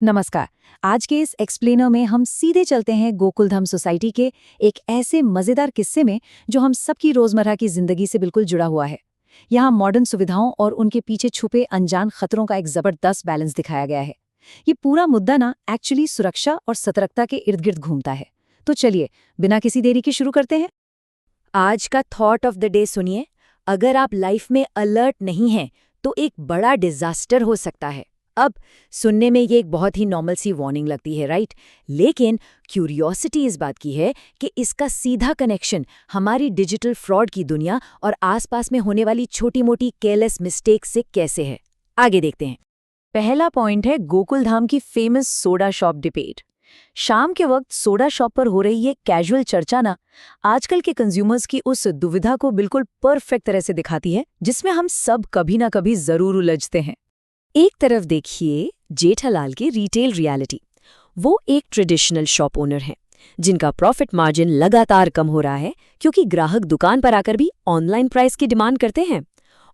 नमस्कार। आज के इस एक्सप्लेनर में हम सीधे चलते हैं गोकुलधाम सोसाइटी के एक ऐसे मजेदार किस्से में जो हम सबकी रोजमर्रा की जिंदगी से बिल्कुल जुड़ा हुआ है। यहाँ मॉडर्न सुविधाओं और उनके पीछे छुपे अनजान खतरों का एक जबरदस्त बैलेंस दिखाया गया है। ये पूरा मुद्दा ना एक्चुअली सुरक्षा और सतर्कता के इर्द गिर्द घूमता है। तो चलिए बिना किसी देरी के शुरू करते हैं। आज का थॉट ऑफ द डे सुनिए। अगर आप लाइफ में अलर्ट नहीं हैं तो एक बड़ा डिजास्टर हो सकता है। अब सुनने में ये एक बहुत ही नॉर्मल सी वार्निंग लगती है, राइट? लेकिन क्यूरियोसिटी इस बात की है कि इसका सीधा कनेक्शन हमारी डिजिटल फ्रॉड की दुनिया और आसपास में होने वाली छोटी मोटी केयरलेस मिस्टेक से कैसे है। आगे देखते हैं। पहला पॉइंट है गोकुलधाम की फेमस सोडा शॉप डिबेट। शाम के वक्त सोडा शॉप पर हो रही ये कैजुअल चर्चा ना आजकल के कंज्यूमर्स की उस दुविधा को बिल्कुल परफेक्ट तरह से दिखाती है जिसमें हम सब कभी ना कभी जरूर उलझते हैं। एक तरफ देखिए जेठालाल की रिटेल रियलिटी। वो एक ट्रेडिशनल शॉप ओनर हैं जिनका प्रॉफिट मार्जिन लगातार कम हो रहा है क्योंकि ग्राहक दुकान पर आकर भी ऑनलाइन प्राइस की डिमांड करते हैं।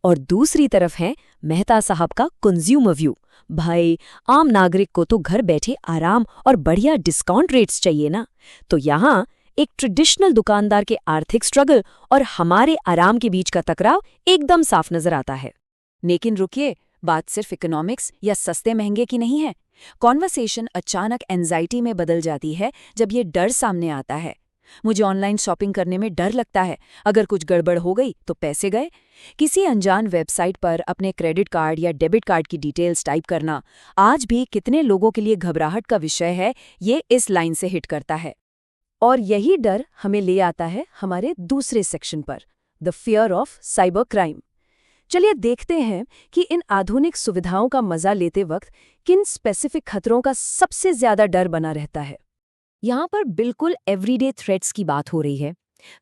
और दूसरी तरफ है मेहता साहब का कंज्यूमर व्यू। भाई, आम नागरिक को तो घर बैठे आराम और बढ़िया डिस्काउंट रेट्स चाहिए ना। तो यहाँ एक ट्रेडिशनल दुकानदार के आर्थिक स्ट्रगल और हमारे आराम के बीच का टकराव एकदम साफ नजर आता है। लेकिन रुकिए, बात सिर्फ इकोनॉमिक्स या सस्ते महंगे की नहीं है। कॉन्वर्सेशन अचानक एंजाइटी में बदल जाती है जब ये डर सामने आता है। मुझे ऑनलाइन शॉपिंग करने में डर लगता है, अगर कुछ गड़बड़ हो गई तो पैसे गए। किसी अनजान वेबसाइट पर अपने क्रेडिट कार्ड या डेबिट कार्ड की डिटेल्स टाइप करना आज भी कितने लोगों के लिए घबराहट का विषय है, ये इस लाइन से हिट करता है। और यही डर हमें ले आता है हमारे दूसरे सेक्शन पर, the fear of cyber crime. चलिए देखते हैं कि इन आधुनिक सुविधाओं का मजा लेते वक्त किन स्पेसिफिक खतरों का सबसे ज्यादा डर बना रहता है। यहाँ पर बिल्कुल एवरीडे थ्रेट्स की बात हो रही है।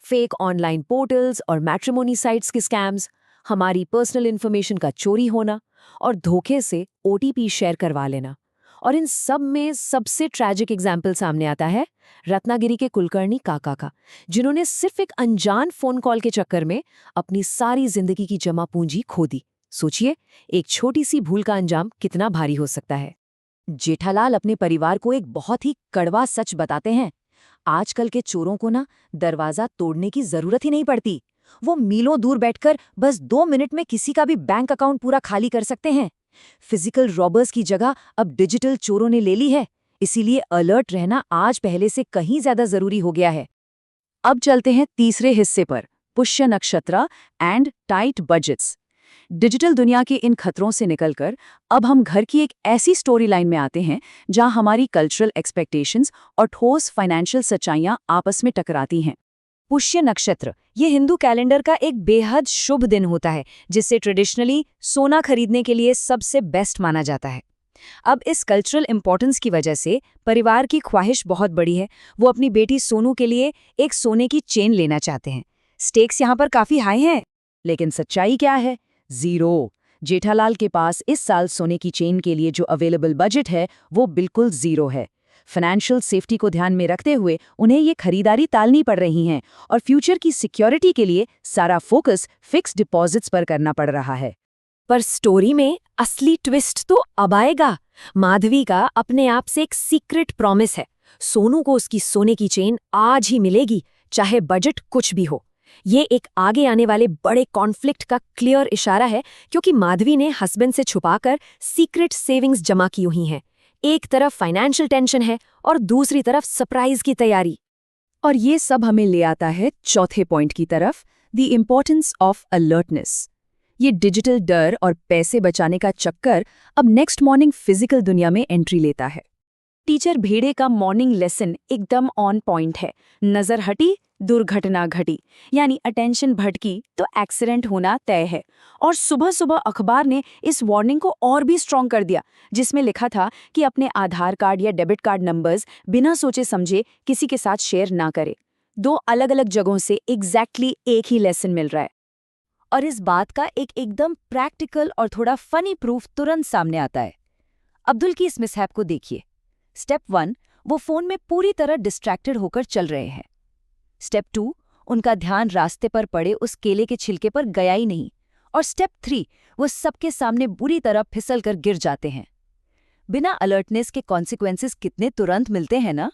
फेक ऑनलाइन पोर्टल्स और मैट्रिमोनी साइट्स के स्कैम्स, हमारी पर्सनल इन्फॉर्मेशन का चोरी होना और धोखे से ओटीपी शेयर करवा लेना। और इन सब में सबसे ट्रैजिक एग्जाम्पल सामने आता है रत्नागिरी के कुलकर्णी काका का, जिन्होंने सिर्फ एक अनजान फोन कॉल के चक्कर में अपनी सारी जिंदगी की जमा पूंजी खो दी। सोचिए, एक छोटी सी भूल का अंजाम कितना भारी हो सकता है। जेठालाल अपने परिवार को एक बहुत ही कड़वा सच बताते हैं। आजकल के चोरों को ना दरवाजा तोड़ने की जरूरत ही नहीं पड़ती। वो मीलों दूर बैठकर बस 2 मिनट में किसी का भी बैंक अकाउंट पूरा खाली कर सकते हैं। फिजिकल रॉबर्स की जगह अब डिजिटल चोरों ने ले ली है, इसीलिए अलर्ट रहना आज पहले से कहीं ज्यादा जरूरी हो गया है। अब चलते हैं तीसरे हिस्से पर, पुष्य नक्षत्र एंड टाइट बजट्स। डिजिटल दुनिया के इन खतरों से निकलकर अब हम घर की एक ऐसी स्टोरी लाइन में आते हैं जहां हमारी कल्चरल एक्सपेक्टेशंस और ठोस फाइनेंशियल सच्चाइयां आपस में टकराती हैं। पुष्य नक्षत्र ये हिंदू कैलेंडर का एक बेहद शुभ दिन होता है, जिससे ट्रेडिशनली सोना खरीदने के लिए सबसे बेस्ट माना जाता है। अब इस कल्चरल इंपॉर्टेंस की वजह से परिवार की ख्वाहिश बहुत बड़ी है। वो अपनी बेटी सोनू के लिए एक सोने की चेन लेना चाहते हैं। स्टेक्स यहाँ पर काफी हाई हैं, लेकिन सच्चाई क्या है? जीरो। जेठालाल के पास इस साल सोने की चेन के लिए जो अवेलेबल बजट है वो बिल्कुल जीरो है। फाइनेंशियल सेफ्टी को ध्यान में रखते हुए उन्हें ये खरीदारी टालनी पड़ रही है और फ्यूचर की सिक्योरिटी के लिए सारा फोकस फिक्स डिपॉजिट्स पर करना पड़ रहा है। पर स्टोरी में असली ट्विस्ट तो अब आएगा। माधवी का अपने आप से एक सीक्रेट प्रॉमिस है। सोनू को उसकी सोने की चेन आज ही मिलेगी, चाहे बजट कुछ भी हो। ये एक आगे आने वाले बड़े कॉन्फ्लिक्ट का क्लियर इशारा है, क्योंकि माधवी ने हस्बैंड से छुपाकर सीक्रेट सेविंग्स जमा की हुई हैं। एक तरफ फाइनेंशियल टेंशन है और दूसरी तरफ सरप्राइज की तैयारी। और ये सब हमें ले आता है चौथे पॉइंट की तरफ, द इम्पोर्टेंस ऑफ अलर्टनेस। ये डिजिटल डर और पैसे बचाने का चक्कर अब नेक्स्ट मॉर्निंग फिजिकल दुनिया में एंट्री लेता है। टीचर भेड़े का मॉर्निंग लेसन एकदम ऑन पॉइंट है। नजर हटी, दुर्घटना घटी, यानी अटेंशन भटकी तो एक्सीडेंट होना तय है। और सुबह सुबह अखबार ने इस वार्निंग को और भी स्ट्रॉन्ग कर दिया, जिसमें लिखा था कि अपने आधार कार्ड या डेबिट कार्ड नंबर्स बिना सोचे समझे किसी के साथ शेयर ना करे। 2 अलग अलग जगहों से एग्जैक्टली एक ही लेसन मिल रहा है। और इस बात का एक एकदम प्रैक्टिकल और थोड़ा फनी प्रूफ तुरंत सामने आता है। अब्दुल की इस मिसहैप को देखिए। स्टेप 1, वो फोन में पूरी तरह डिस्ट्रैक्टेड होकर चल रहे हैं। स्टेप 2, उनका ध्यान रास्ते पर पड़े उस केले के छिलके पर गया ही नहीं। और स्टेप 3, वो सबके सामने बुरी तरह फिसल कर गिर जाते हैं। बिना अलर्टनेस के कॉन्सिक्वेंसेस कितने तुरंत मिलते हैं ना।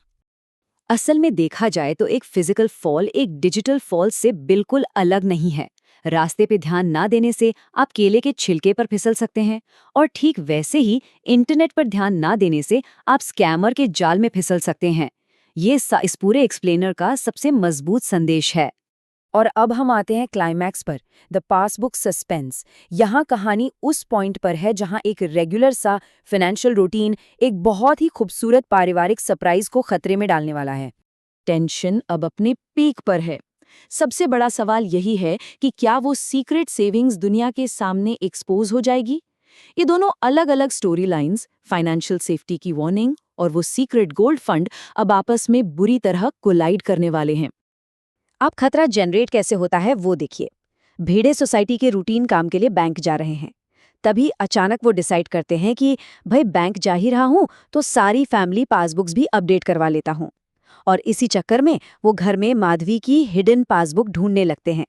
असल में देखा जाए तो एक फिजिकल फॉल एक डिजिटल फॉल से बिल्कुल अलग नहीं है। रास्ते पे ध्यान ना देने से आप केले के छिलके पर फिसल सकते हैं, और ठीक वैसे ही इंटरनेट पर ध्यान ना देने से आप स्कैमर के जाल में फिसल सकते हैं। ये इस पूरे एक्सप्लेनर का सबसे मजबूत संदेश है। और अब हम आते हैं क्लाइमैक्स पर, द पासबुक सस्पेंस। यहाँ कहानी उस पॉइंट पर है जहाँ एक रेगुलर सा फाइनेंशियल रूटीन एक बहुत ही खूबसूरत पारिवारिक सरप्राइज को खतरे में डालने वाला है। टेंशन अब अपने पीक पर है। सबसे बड़ा सवाल यही है कि क्या वो सीक्रेट सेविंग्स दुनिया के सामने एक्सपोज हो जाएगी। ये दोनों अलग अलग स्टोरी लाइन्स, फाइनेंशियल सेफ्टी की वार्निंग और वो सीक्रेट गोल्ड फंड, अब आपस में बुरी तरह कोलाइड करने वाले हैं। अब खतरा जनरेट कैसे होता है वो देखिए। भेड़े सोसाइटी के रूटीन काम के लिए बैंक जा रहे हैं। तभी अचानक वो डिसाइड करते हैं कि भाई बैंक जा ही रहा हूं तो सारी फैमिली पासबुक्स भी अपडेट करवा लेता हूं। और इसी चक्कर में वो घर में माधवी की हिडन पासबुक ढूंढने लगते हैं।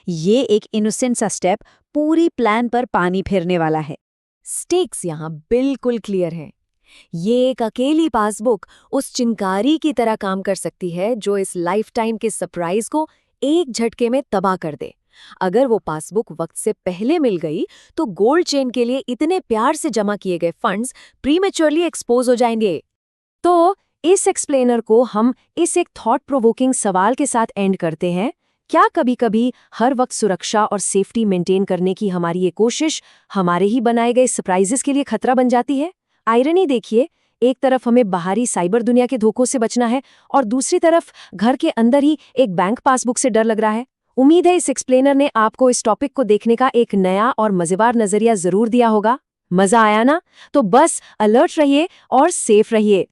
ये एक इनोसेंट सा स्टेप पूरी प्लान पर पानी फेरने वाला है। स्टेक्स यहाँ बिल्कुल क्लियर है। ये एक अकेली पासबुक उस चिंगारी की तरह काम कर सकती है जो इस लाइफ टाइम के सरप्राइज को एक झटके में तबाह कर दे। अगर वो पासबुक वक्त से पहले मिल गई तो गोल्ड चेन के लिए इतने प्यार से जमा किए गए फंड्स प्रीमेच्योरली एक्सपोज हो जाएंगे। तो इस एक्सप्लेनर को हम इस एक थॉट प्रोवोकिंग सवाल के साथ एंड करते हैं। क्या कभी-कभी हर वक्त सुरक्षा और सेफ्टी मेंटेन करने की हमारी ये कोशिश हमारे ही बनाए गए सरप्राइजेस के लिए खतरा बन जाती है? आयरनी देखिए, एक तरफ हमें बाहरी साइबर दुनिया के धोखों से बचना है और दूसरी तरफ घर के अंदर ही एक बैंक पासबुक से डर लग रहा है। उम्मीद है इस एक्सप्लेनर ने आपको इस टॉपिक को देखने का एक नया और मजेदार नजरिया जरूर दिया होगा। मजा आया ना? तो बस अलर्ट रहिए और सेफ रहिए।